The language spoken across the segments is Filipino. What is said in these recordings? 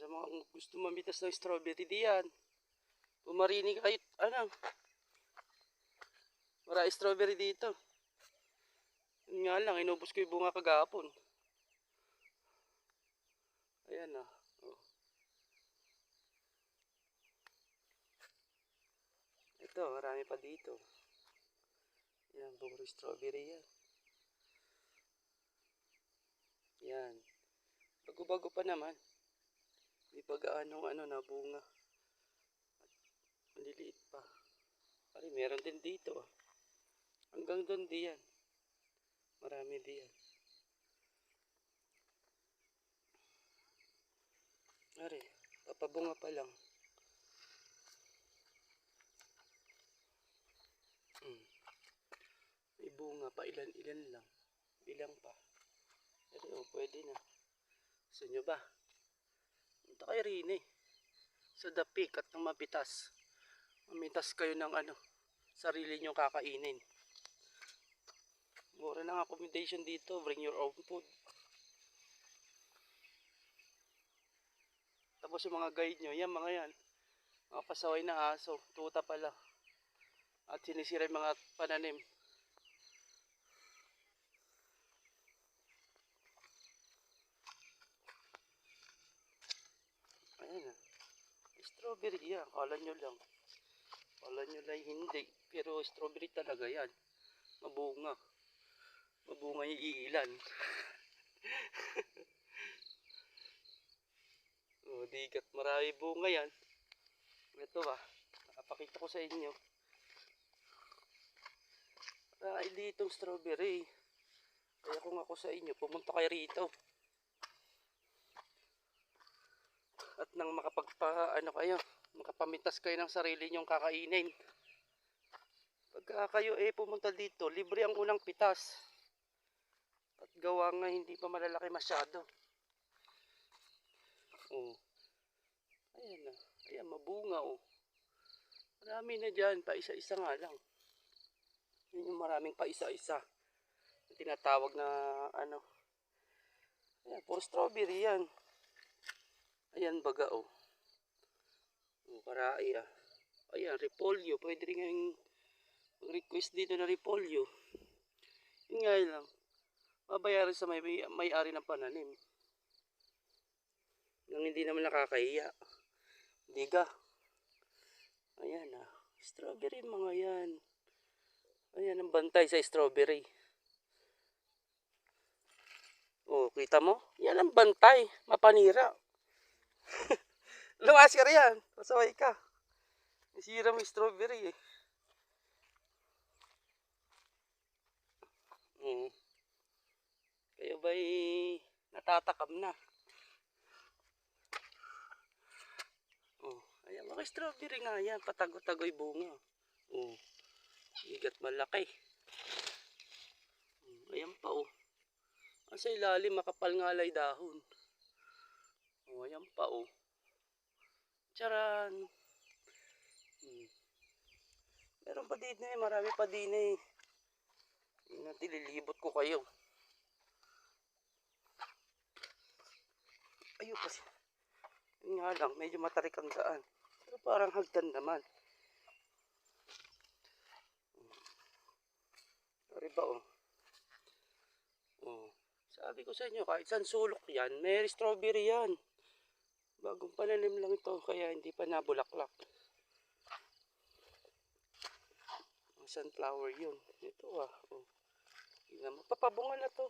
Sa mga gusto mamitas ng strawberry diyan. Pumarini kahit ano. Marami strawberry dito. Yun nga lang, inubos ko yung bunga kagapon. Ayan na. Oh. Ito, marami pa dito. Yan, puro strawberry yan. Yan. Bago-bago pa naman. May pag-aanong na bunga. Maliliit pa. Ay, meron din dito. Hanggang doon diyan. Marami diyan. Ari, papabunga pa lang. May bunga pa, ilan-ilan lang. Bilang pa. Pero pwede na. Gusto nyo ba? Punta kayo rin eh. Sa dapik at ng mapitas. Mamitas kayo ng sarili nyo kakainin. Mura ng accommodation dito. Bring your own food. Tapos yung mga guide nyo, yan mga yan. Mga pasaway na aso. Tuta pala. At sinisira yung mga pananim. Ayan na. Strawberry yan. Kala nyo lang. Kala nyo lang hindi. Pero strawberry talaga yan. Mabunga. Mabunga yung iilan. O, digat. Marami bunga yan. Ito ba? Nakapakita ko sa inyo. Marami ditong strawberry. Kaya kung ako sa inyo, pumunta kayo rito. At nang makapamitas kayo ng sarili nyong kakainin. Pagka kayo pumunta dito, libre ang unang pitas. At gawa nga hindi pa malalaki masyado. Oh. Ayan na. Ayan, mabunga oh. Marami na dyan, pa isa-isa nga lang. Yun yung maraming pa isa-isa. Tinatawag na ayan, puro strawberry yan. Ayan baga oh. Karai ah. Ayan, repolyo. Pwede rin yung request dito na repolyo. Yun nga lang. Mabayaran sa may-ari ng pananim. Nang hindi naman nakakahiya. Diga. Ayan ah. Strawberry mga yan. Ayan ang bantay sa strawberry. Oh, kita mo? Yan ang bantay. Mapanira. Lumasir yan. Pasaway ka. Isira mo yung strawberry eh. Kayo ba'y natatakam na? Oh, ayan mga strawberry nga yan. Patago-tagoy bunga. Oh, igat malaki. Ayan pa oh. Sa ilalim makapal nga alay dahon. Oh, ayan pa oh. Charan. Meron pa din eh, marami pa din eh. Nililibot ko kayo. Ayun kasi. Yun nga lang, medyo matarik ang daan. Pero parang hagdan naman. Sorry ba oh. Oh. Sabi ko sa inyo, kahit saan sulok yan, may strawberry yan. Bagong pananim lang ito, kaya hindi pa nabulaklak. Sunflower yun. Ito ah. Oh. Papabunga na to.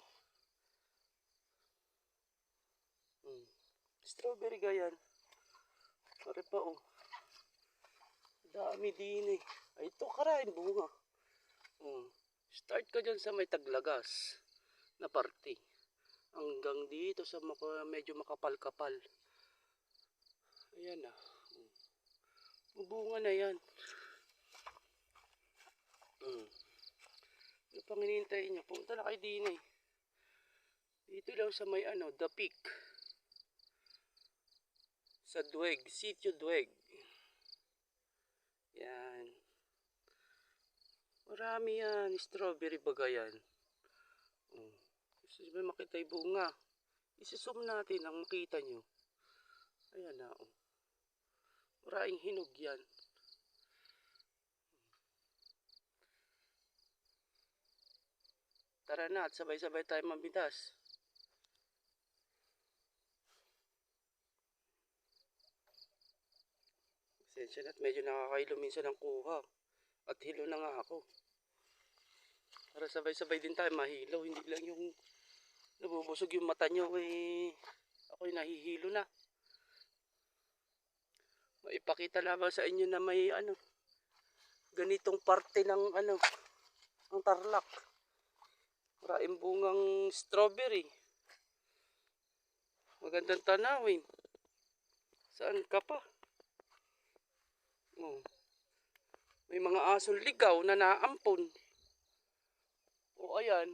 Strawberry gayan. Sorry pa oh. Dami din eh. Ay, ito karain bunga. Start ka dyan sa may taglagas na parte. Hanggang dito sa medyo makapal-kapal. Ayan na. Bunga na yan. Ano pang hinihintay nyo? Punta na kayo din eh. Dito lang sa may The Peak. Sa Dueg, Sitio Dueg. Yan. Marami yan. Strawberry baga yan. Gusto nyo ba makita yung bunga? Isi-zoom natin ang makita nyo. Ayan na, oh. Maraming hinog yan. Tara na at sabay-sabay tayo mamitas. Pasensya na at medyo nakakailo minsan ang kuha. At hilo na nga ako. Para sabay-sabay din tayo mahilaw. Hindi lang yung nabubusog yung mata nyo ako'y nahihilo na. Maipakita lamang sa inyo na may ganitong parte ng ang Tarlac. Maraming bungang strawberry. Magandang tanawin. Saan ka pa? Oh. May mga asong ligaw na naampon. O ayan.